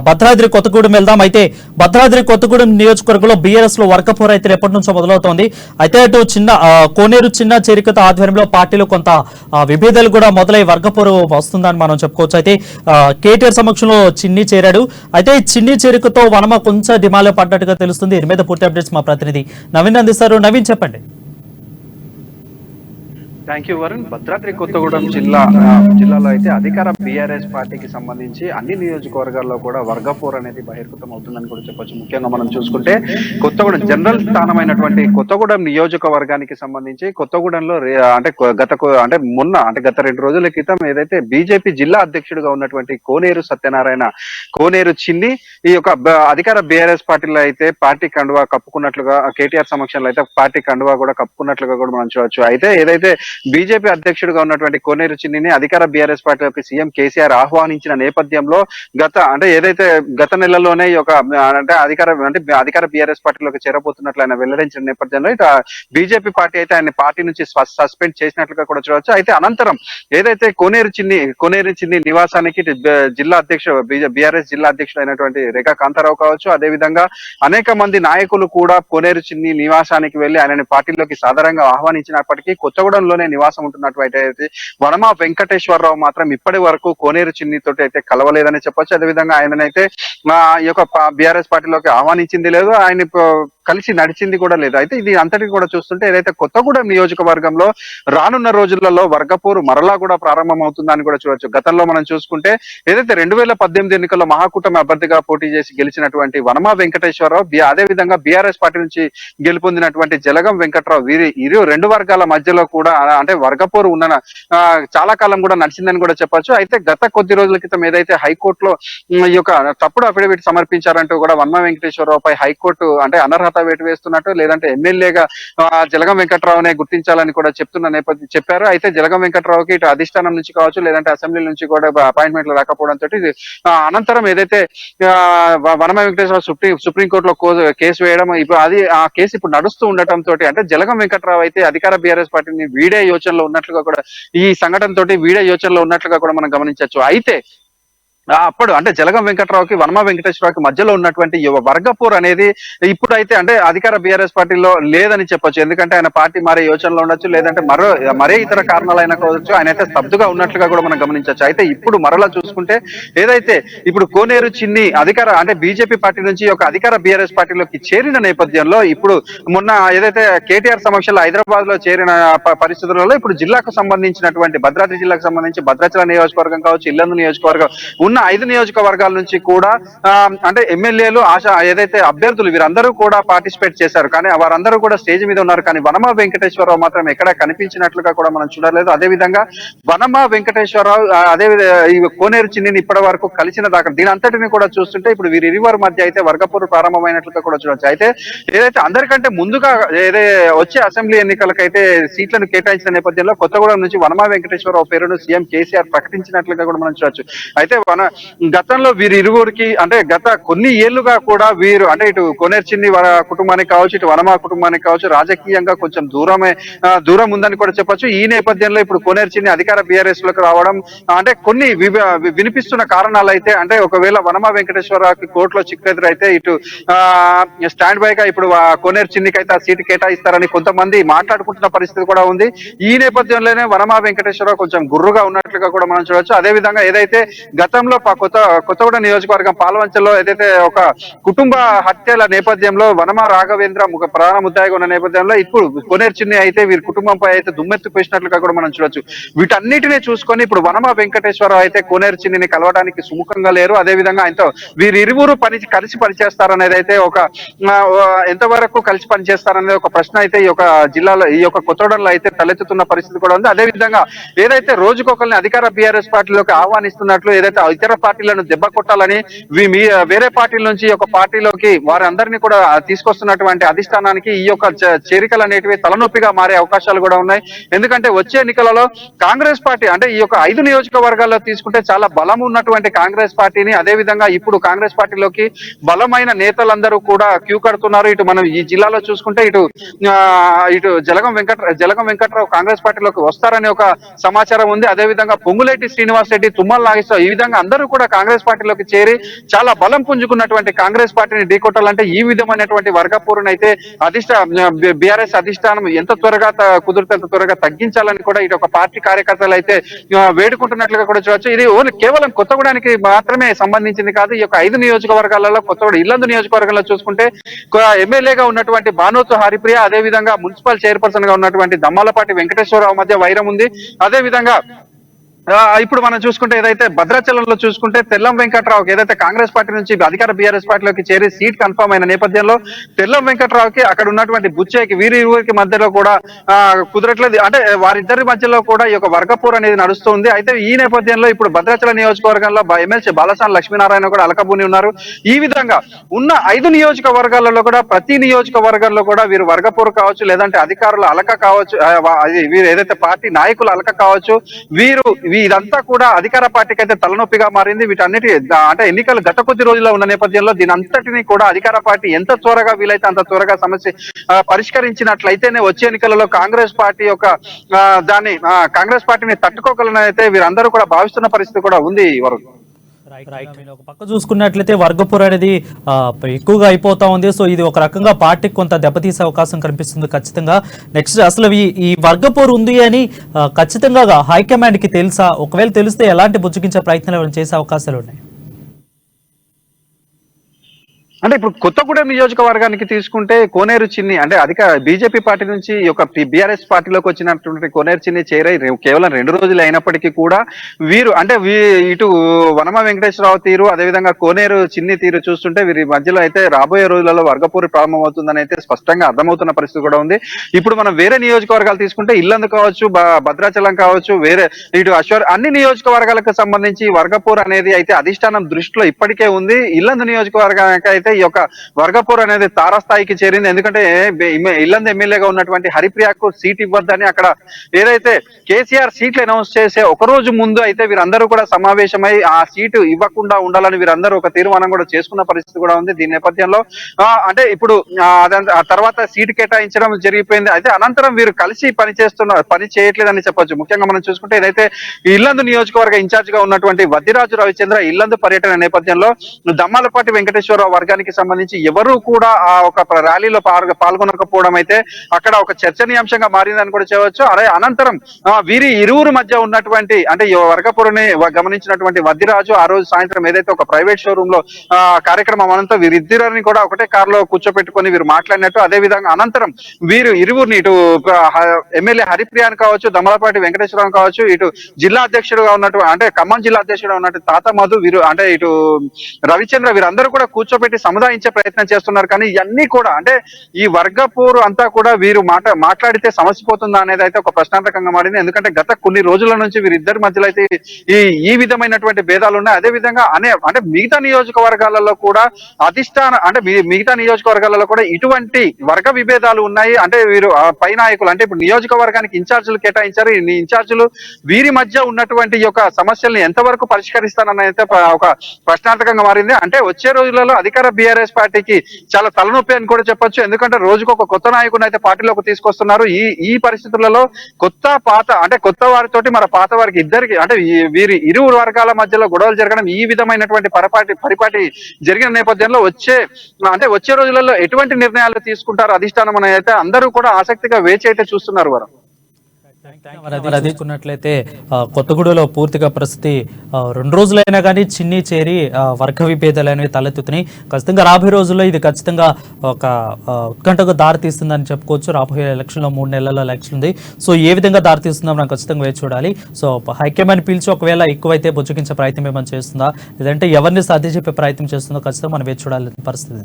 భద్రాద్రి కొత్తగూడెం వెళ్దాం. అయితే భద్రాద్రి కొత్తగూడెం నియోజకవర్గంలో బీఆర్ఎస్ లో వర్గపోరు అయితే ఎప్పటి నుంచో మొదలవుతోంది. అయితే అటు కోనేరు చిన్న చేరికత ఆధ్వర్యంలో పార్టీలో కొంత విభేదాలు కూడా మొదలై వర్గపోరు వస్తుందని మనం చెప్పుకోవచ్చు. అయితే కేటీఆర్ సమక్షంలో చిన్ని చేరాడు. అయితే చిన్ని చేరికతో వనమ కొంచెం డిమాండ్లో పడ్డట్టుగా తెలుస్తుంది. దీని మీద పూర్తి అప్డేట్స్ మా ప్రతినిధి నవీన్ అందిస్తారు. నవీన్, చెప్పండి. Thank you Varun. భద్రాద్రి కొత్తగూడెం జిల్లాలో అయితే అధికార బీఆర్ఎస్ పార్టీకి సంబంధించి అన్ని నియోజకవర్గాల్లో కూడా వర్గపోర్ అనేది బహిర్గతం అవుతుందని కూడా చెప్పొచ్చు. ముఖ్యంగా మనం చూసుకుంటే కొత్తగూడెం జనరల్ స్థానమైనటువంటి కొత్తగూడెం నియోజకవర్గానికి సంబంధించి కొత్తగూడెంలో గత 2 రోజుల క్రితం ఏదైతే బీజేపీ జిల్లా అధ్యక్షుడిగా ఉన్నటువంటి కోనేరు చిన్ని ఈ యొక్క అధికార బీఆర్ఎస్ పార్టీలో అయితే పార్టీ కండువా కప్పుకున్నట్లుగా కేటీఆర్ సమక్షంలో అయితే పార్టీ కండువా కూడా కప్పుకున్నట్లుగా కూడా మనం చూడొచ్చు. అయితే ఏదైతే బీజేపీ అధ్యక్షుడిగా ఉన్నటువంటి కోనేరు చిన్నిని అధికార బీఆర్ఎస్ పార్టీలోకి సీఎం కేసీఆర్ ఆహ్వానించిన నేపథ్యంలో గత నెలలోనే అధికార బీఆర్ఎస్ పార్టీలోకి చేరబోతున్నట్లు ఆయన వెల్లడించిన నేపథ్యంలో ఇక బీజేపీ పార్టీ అయితే ఆయన పార్టీ నుంచి సస్పెండ్ చేసినట్లుగా కూడా చూడవచ్చు. అయితే అనంతరం ఏదైతే కోనేరు చిన్ని నివాసానికి జిల్లా అధ్యక్షుడు బీఆర్ఎస్ జిల్లా అధ్యక్షుడు అయినటువంటి రేఖా కాంతారావు కావచ్చు, అదే విధంగా అనేక మంది నాయకులు కూడా కోనేరు చిన్ని నివాసానికి వెళ్లి ఆయనని పార్టీలోకి సాధారణంగా ఆహ్వానించినప్పటికీ కొత్తగూడెంలోనే నివాసం ఉంటున్నటువంటి వనమ వెంకటేశ్వరరావు మాత్రం ఇప్పటి వరకు కోనేరు చిన్నితోటి అయితే కలవలేదని చెప్పొచ్చు. అదేవిధంగా ఆయననైతే ఈ యొక్క బీఆర్ఎస్ పార్టీలోకి ఆహ్వానించింది లేదు, ఆయన కలిసి నడిచింది కూడా లేదు. అయితే ఇది అంతటి కూడా చూస్తుంటే ఏదైతే కొత్తగూడెం నియోజకవర్గంలో రానున్న రోజులలో వర్గపోరు మరలా కూడా ప్రారంభమవుతుందని కూడా చూడొచ్చు. గతంలో మనం చూసుకుంటే ఏదైతే 2018 ఎన్నికల్లో మహాకూటమి అభ్యర్థిగా పోటీ చేసి గెలిచినటువంటి వనమ వెంకటేశ్వరరావు, అదే విధంగా బీఆర్ఎస్ పార్టీ నుంచి గెలుపొందినటువంటి జలగం వెంకట్రావు, వీరి 2 వర్గాల మధ్యలో కూడా అంటే వర్గపోరు ఉన్న చాలా కాలం కూడా నడిచిందని కూడా చెప్పొచ్చు. అయితే గత కొద్ది రోజుల క్రితం ఏదైతే హైకోర్టులో ఈ యొక్క తప్పుడు అఫిడవిట్ సమర్పించారంటూ కూడా వనమ వెంకటేశ్వరరావుపై హైకోర్టు అంటే అనర్హత వేటు వేస్తున్నట్టు, లేదంటే ఎమ్మెల్యేగా జలగం వెంకట్రావునే గుర్తించాలని కూడా చెప్పారు. అయితే జలగం వెంకట్రావుకి ఇటు అధిష్టానం నుంచి కావచ్చు, లేదంటే అసెంబ్లీ నుంచి కూడా అపాయింట్మెంట్లు రాకపోవడంతో అనంతరం ఏదైతే వనమ వెంకటేశ్వరరావు సుప్రీంకోర్టులో కేసు వేయడం, ఆ కేసు ఇప్పుడు నడుస్తూ ఉండటంతో అంటే జలగం వెంకట్రావు అయితే అధికార బీఆర్ఎస్ పార్టీని వీడే యోచనలో ఉన్నట్లుగా కూడా ఈ సంఘటన తోటి వీడే యోచనలో ఉన్నట్లుగా కూడా మనం గమనించవచ్చు. అయితే అప్పుడు అంటే జలగం వెంకట్రావుకి వనమ వెంకటేశ్వరరావుకి మధ్యలో ఉన్నటువంటి వర్గపూర్ అనేది ఇప్పుడైతే అంటే అధికార బీఆర్ఎస్ పార్టీలో లేదని చెప్పొచ్చు. ఎందుకంటే ఆయన పార్టీ మారే యోచనలో ఉండొచ్చు, లేదంటే మరే ఇతర కారణాలైనా కావచ్చు, ఆయన అయితే స్తబ్దుగా ఉన్నట్లుగా కూడా మనం గమనించవచ్చు. అయితే ఇప్పుడు మరలా చూసుకుంటే ఏదైతే ఇప్పుడు కోనేరు చిన్ని అంటే బీజేపీ పార్టీ నుంచి ఒక అధికార బీఆర్ఎస్ పార్టీలోకి చేరిన నేపథ్యంలో ఇప్పుడు మొన్న ఏదైతే కేటీఆర్ సమక్షంలో హైదరాబాద్ లో చేరిన పరిస్థితులలో ఇప్పుడు జిల్లాకు సంబంధించినటువంటి భద్రాద్రి జిల్లాకు సంబంధించి భద్రాచల నియోజకవర్గం కావచ్చు, ఇల్లందు నియోజకవర్గం ఉన్న 5 నియోజకవర్గాల నుంచి కూడా అంటే ఎమ్మెల్యేలు ఏదైతే అభ్యర్థులు వీరందరూ కూడా పార్టిసిపేట్ చేశారు. కానీ వారందరూ కూడా స్టేజ్ మీద ఉన్నారు. కానీ వనమ వెంకటేశ్వరరావు మాత్రం ఎక్కడ కనిపించినట్లుగా కూడా మనం చూడలేదు. అదేవిధంగా వనమ వెంకటేశ్వరరావు ఈ కోనేరు చిన్నిని ఇప్పటి వరకు కలిసిన దాకా దీని అంతటిని కూడా చూస్తుంటే ఇప్పుడు వీరిరువురి మధ్య అయితే వర్గపోరు ప్రారంభమైనట్లుగా కూడా చూడవచ్చు. అయితే ఏదైతే అందరికంటే ముందుగా వచ్చే అసెంబ్లీ ఎన్నికలకైతే సీట్లను కేటాయించిన నేపథ్యంలో కొత్తగూడెం నుంచి వనమ వెంకటేశ్వరరావు పేరును సీఎం కేసీఆర్ ప్రకటించినట్లుగా కూడా మనం చూడవచ్చు. అయితే గతంలో వీరిరువురికి అంటే గత కొన్ని ఏళ్లుగా కూడా వీరు అంటే ఇటు కోనేరు చిన్ని కుటుంబానికి కావచ్చు, ఇటు వనమ కుటుంబానికి కావచ్చు రాజకీయంగా కొంచెం దూరం ఉందని కూడా చెప్పొచ్చు. ఈ నేపథ్యంలో ఇప్పుడు కోనేరు చిన్ని అధికార బీఆర్ఎస్ లోకి రావడం అంటే కొన్ని వినిపిస్తున్న కారణాలు అయితే అంటే ఒకవేళ వనమ వెంకటేశ్వరరావుకి కోర్టులో చిక్కెదురైతే ఇటు స్టాండ్ బై గా ఇప్పుడు కోనేరు చిన్నికి అయితే ఆ సీటు కేటాయిస్తారని కొంతమంది మాట్లాడుకుంటున్న పరిస్థితి కూడా ఉంది. ఈ నేపథ్యంలోనే వనమ వెంకటేశ్వరరావు కొంచెం గుర్రుగా ఉన్నట్లుగా కూడా మనం చూడవచ్చు. అదేవిధంగా ఏదైతే గతంలో కొత్తగూడెం నియోజకవర్గం పాల్వంచలో ఏదైతే ఒక కుటుంబ హత్యల నేపథ్యంలో వనమ రాఘవేంద్ర ప్రధాన ముద్దాయిగా ఉన్న నేపథ్యంలో ఇప్పుడు కోనేరు చిన్ని అయితే వీరి కుటుంబంపై అయితే దుమ్మెత్తిపోసినట్లుగా కూడా మనం చూడొచ్చు. వీటన్నిటినీ చూసుకొని ఇప్పుడు వనమ వెంకటేశ్వరరావు అయితే కోనేరు చిన్నిని కలవడానికి సుముఖంగా లేరు. అదేవిధంగా ఆయనతో వీరిరువురు కలిసి పనిచేస్తారనేది అయితే ఎంతవరకు కలిసి పనిచేస్తారనేది ఒక ప్రశ్న అయితే ఈ యొక్క జిల్లాలో ఈ యొక్క కొత్తగూడెంలో అయితే తలెత్తుతున్న పరిస్థితి కూడా ఉంది. అదేవిధంగా ఏదైతే రోజుకొకరిని అధికార బీఆర్ఎస్ పార్టీలోకి ఆహ్వానిస్తున్నట్లు ఏదైతే ఇతర పార్టీలను దెబ్బ కొట్టాలని వేరే పార్టీల నుంచి ఒక పార్టీలోకి వారందరినీ కూడా తీసుకొస్తున్నటువంటి అధిష్టానానికి ఈ యొక్క చేరికలు అనేటివి తలనొప్పిగా మారే అవకాశాలు కూడా ఉన్నాయి. ఎందుకంటే వచ్చే ఎన్నికలలో కాంగ్రెస్ పార్టీ అంటే ఈ యొక్క 5 నియోజకవర్గాల్లో తీసుకుంటే చాలా బలం ఉన్నటువంటి కాంగ్రెస్ పార్టీని అదేవిధంగా ఇప్పుడు కాంగ్రెస్ పార్టీలోకి బలమైన నేతలందరూ కూడా క్యూ కడుతున్నారు. ఇటు మనం ఈ జిల్లాలో చూసుకుంటే ఇటు జలగం వెంకట్రావు కాంగ్రెస్ పార్టీలోకి వస్తారని ఒక సమాచారం ఉంది. అదేవిధంగా పొంగులేటి శ్రీనివాస్ రెడ్డి, తుమ్మల నాగేశ్వరరావు ఈ విధంగా అందరూ వీరందరూ కూడా కాంగ్రెస్ పార్టీలోకి చేరి చాలా బలం పుంజుకున్నటువంటి కాంగ్రెస్ పార్టీని ఢీకొట్టాలంటే ఈ విధమైనటువంటి వర్గపోరును అయితే బీఆర్ఎస్ అధిష్టానం ఎంత త్వరగా కుదిరితే అంత త్వరగా తగ్గించాలని కూడా ఇటు ఒక పార్టీ కార్యకర్తలు అయితే వేడుకుంటున్నట్లుగా కూడా చూడొచ్చు. ఇది ఓన్లీ కేవలం కొత్తగూడానికి మాత్రమే సంబంధించింది కాదు. ఈ యొక్క 5 నియోజకవర్గాలలో కొత్తగూడ ఇల్లందు నియోజకవర్గంలో చూసుకుంటే ఎమ్మెల్యేగా ఉన్నటువంటి బానోతు హరిప్రియ, అదే విధంగా మున్సిపల్ చైర్పర్సన్ గా ఉన్నటువంటి దమ్మాలపాటి వెంకటేశ్వరరావు మధ్య వైరం ఉంది. అదే విధంగా ఇప్పుడు మనం చూసుకుంటే ఏదైతే భద్రాచలంలో చూసుకుంటే తెల్లం వెంకట్రావుకి ఏదైతే కాంగ్రెస్ పార్టీ నుంచి అధికార బీఆర్ఎస్ పార్టీలోకి చేరి సీట్ కన్ఫర్మ్ అయిన నేపథ్యంలో తెల్లం వెంకట్రావుకి అక్కడ ఉన్నటువంటి బుచ్చయ్యకి వీరికి మధ్యలో కూడా కుదరట్లేదు. అంటే వారిద్దరి మధ్యలో కూడా ఈ యొక్క వర్గపూర్ అనేది నడుస్తుంది. అయితే ఈ నేపథ్యంలో ఇప్పుడు భద్రాచలం నియోజకవర్గంలో ఎమ్మెల్సీ బాలసాని లక్ష్మీనారాయణ కూడా అలకబూని ఉన్నారు. ఈ విధంగా ఉన్న 5 నియోజకవర్గాలలో కూడా ప్రతి నియోజకవర్గంలో కూడా వీరు వర్గపూర్ కావచ్చు, లేదంటే అధికారుల అలక కావచ్చు, వీరు ఏదైతే పార్టీ నాయకుల అలక కావచ్చు, ఇదంతా కూడా అధికార పార్టీకి అయితే తలనొప్పిగా మారింది. వీటన్నిటి అంటే ఎన్నికలు గత కొద్ది రోజుల్లో ఉన్న నేపథ్యంలో దీని అంతటిని కూడా అధికార పార్టీ ఎంత త్వరగా వీలైతే అంత త్వరగా సమస్య పరిష్కరించినట్లయితేనే వచ్చే ఎన్నికలలో కాంగ్రెస్ పార్టీ యొక్క కాంగ్రెస్ పార్టీని తట్టుకోగలనని అయితే వీరందరూ కూడా భావిస్తున్న పరిస్థితి కూడా ఉంది. వరకు ఒక పక్క చూసుకున్నట్లయితే వర్గపూర్ అనేది ఎక్కువగా అయిపోతా ఉంది. సో ఇది ఒక రకంగా పార్టీకి కొంత దెబ్బతీసే అవకాశం కనిపిస్తుంది ఖచ్చితంగా. నెక్స్ట్ అసలు ఈ వర్గపూర్ ఉంది అని ఖచ్చితంగా హైకమాండ్ కి తెలుసా? ఒకవేళ తెలిస్తే ఎలాంటి బుజ్జగించే ప్రయత్నాలు చేసే అవకాశాలు ఉన్నాయి? అంటే ఇప్పుడు కొత్తగూడెం నియోజకవర్గానికి తీసుకుంటే కోనేరు చిన్ని అంటే బీజేపీ పార్టీ నుంచి ఒక బీఆర్ఎస్ పార్టీలోకి వచ్చినటువంటి కోనేరు చిన్ని చేరై కేవలం 2 రోజులు అయినప్పటికీ కూడా వీరు అంటే ఇటు వనమ వెంకటేశ్వరరావు తీరు, అదేవిధంగా కోనేరు చిన్ని తీరు చూస్తుంటే వీరి మధ్యలో అయితే రాబోయే రోజులలో వర్గపూరి ప్రారంభమవుతుందని అయితే స్పష్టంగా అర్థమవుతున్న పరిస్థితి కూడా ఉంది. ఇప్పుడు మనం వేరే నియోజకవర్గాలు తీసుకుంటే ఇల్లందు కావచ్చు, భద్రాచలం కావచ్చు, వేరే ఇటు అన్ని నియోజకవర్గాలకు సంబంధించి వర్గపూర్ అనేది అయితే అధిష్టానం దృష్టిలో ఇప్పటికే ఉంది. ఇల్లందు నియోజకవర్గానికి అయితే ఈ యొక్క వర్గపూర్ అనేది తారాస్థాయికి చేరింది. ఎందుకంటే ఇల్లందు ఎమ్మెల్యేగా ఉన్నటువంటి హరిప్రియకు సీట్ ఇవ్వద్దని అక్కడ ఏదైతే కేసీఆర్ సీట్లు అనౌన్స్ చేసే ఒక రోజు ముందు అయితే వీరందరూ కూడా సమావేశమై ఆ సీటు ఇవ్వకుండా ఉండాలని వీరందరూ ఒక తీర్మానం కూడా చేసుకున్న పరిస్థితి కూడా ఉంది. దీని నేపథ్యంలో అంటే ఇప్పుడు ఆ తర్వాత సీటు కేటాయించడం జరిగిపోయింది. అయితే అనంతరం వీరు కలిసి పని చేయట్లేదని చెప్పొచ్చు. ముఖ్యంగా మనం చూసుకుంటే ఏదైతే ఇల్లందు నియోజకవర్గ ఇన్ఛార్జ్ గా ఉన్నటువంటి వద్దిరాజు రవిచంద్ర ఇల్లందు పర్యటన నేపథ్యంలో దమ్మాలపాటి వెంకటేశ్వరరావు వర్గానికి సంబంధించి ఎవరు కూడా ఆ ఒక ర్యాలీలో పాల్గొనకపోవడం అయితే అక్కడ ఒక చర్చనీయాంశంగా మారిందని కూడా చెప్పవచ్చు. అదే అనంతరం వీరి ఇరువురు మధ్య ఉన్నటువంటి అంటే వర్గపురని గమనించినటువంటి వద్దిరాజు ఆ రోజు సాయంత్రం ఏదైతే ఒక ప్రైవేట్ షోరూమ్ లో కార్యక్రమం అనంతరం వీరిద్దరిని కూడా ఒకటే కారులో కూర్చోపెట్టుకుని వీరు మాట్లాడినట్టు, అదే విధంగా అనంతరం వీరు ఇరువురిని ఇటు ఎమ్మెల్యే హరిప్రియాని కావచ్చు, దమ్మలపాటి వెంకటేశ్వరరావు కావచ్చు, ఇటు జిల్లా అధ్యక్షుడుగా ఉన్నట్టు అంటే ఖమ్మం జిల్లా అధ్యక్షుడుగా ఉన్నట్టు తాత మధు, వీరు అంటే ఇటు రవిచంద్ర వీరందరూ కూడా కూర్చోబెట్టి సముదాయించే ప్రయత్నం చేస్తున్నారు. కానీ ఇవన్నీ కూడా అంటే ఈ వర్గపూర్ అంతా కూడా వీరు మాట్లాడితే సమస్య పోతుందా అనేది అయితే ఒక ప్రశ్నార్థకంగా మారింది. ఎందుకంటే గత కొన్ని రోజుల నుంచి వీరిద్దరి మధ్యలో అయితే ఈ విధమైనటువంటి భేదాలు ఉన్నాయి. అదే విధంగా అంటే మిగతా నియోజకవర్గాలలో కూడా మిగతా నియోజకవర్గాలలో కూడా ఇటువంటి వర్గ విభేదాలు ఉన్నాయి. అంటే వీరు పై నాయకులు అంటే ఇప్పుడు నియోజకవర్గానికి ఇన్ఛార్జీలు కేటాయించారు. ఈ ఇన్ఛార్జీలు వీరి మధ్య ఉన్నటువంటి యొక్క సమస్యల్ని ఎంతవరకు పరిష్కరిస్తానని అయితే ఒక ప్రశ్నార్థకంగా మారింది. అంటే వచ్చే రోజులలో అధికార బీఆర్ఎస్ పార్టీకి చాలా తలనొప్పి అని కూడా చెప్పొచ్చు. ఎందుకంటే రోజుకు ఒక కొత్త నాయకుడిని అయితే పార్టీలోకి తీసుకొస్తున్నారు. ఈ పరిస్థితులలో కొత్త వారితోటి మన పాత వారికి ఇద్దరికి అంటే వీరి ఇరువురు వర్గాల మధ్యలో గొడవలు జరగడం ఈ విధమైనటువంటి పరిపాటి జరిగిన నేపథ్యంలో వచ్చే రోజులలో ఎటువంటి నిర్ణయాలు తీసుకుంటారు అధిష్టానం అని అయితే అందరూ కూడా ఆసక్తిగా వేచి అయితే చూస్తున్నారు. వారు చూసుకున్నట్లయితే కొత్తగూడలో పూర్తిగా పరిస్థితి 2 రోజులైనా కానీ చిన్ని చేరి వర్గ విభేదాలు అనేవి తలెత్తుతున్నాయి. ఖచ్చితంగా రాబోయే రోజుల్లో ఇది ఖచ్చితంగా ఒక ఉత్కంఠకు దారి తీస్తుందని చెప్పుకోవచ్చు. రాబోయే ఎలక్షన్లో 3 నెలల ఎలక్షన్ ఉంది. సో ఏ విధంగా దారి తీస్తుందో మనం ఖచ్చితంగా వేచి చూడాలి. సో హైకమాండ్ పిలిచి ఒకవేళ ఎక్కువైతే బుజ్జగించే ప్రయత్నం ఏమైనా చేస్తుందా, లేదంటే ఎవరిని సాధ్య చెప్పే ప్రయత్నం చేస్తుందో ఖచ్చితంగా మనం వేచి చూడాలి పరిస్థితి.